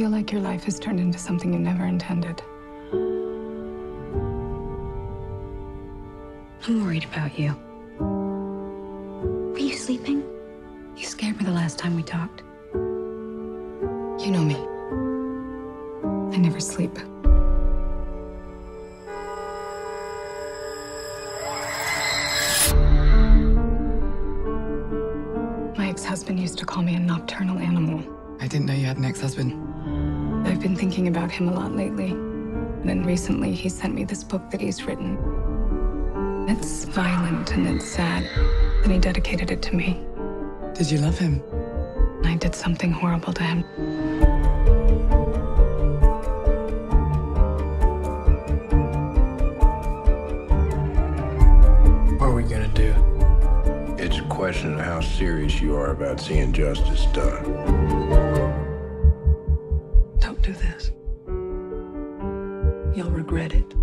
feel like your life has turned into something you never intended. I'm worried about you. Are you sleeping? You scared me the last time we talked. You know me. I never sleep. My ex-husband used to call me a nocturnal animal. I didn't know you had an ex-husband. I've been thinking about him a lot lately. And then recently, he sent me this book that he's written. It's violent and it's sad. And he dedicated it to me. Did you love him? I did something horrible to him. What are we gonna do? It's a question of how serious you are about seeing justice done. Don't do this. You'll regret it.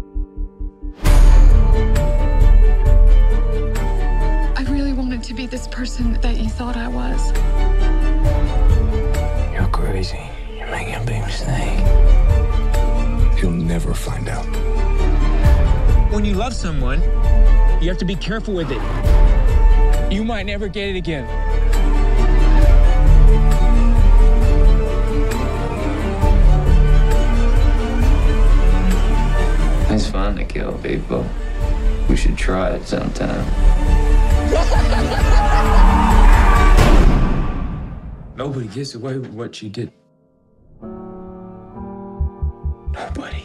I really wanted to be this person that you thought I was. You're crazy. You're making a big mistake. He'll never find out. When you love someone, you have to be careful with it. You might never get it again. It's fun to kill people. We should try it sometime. Nobody gets away with what you did. Nobody.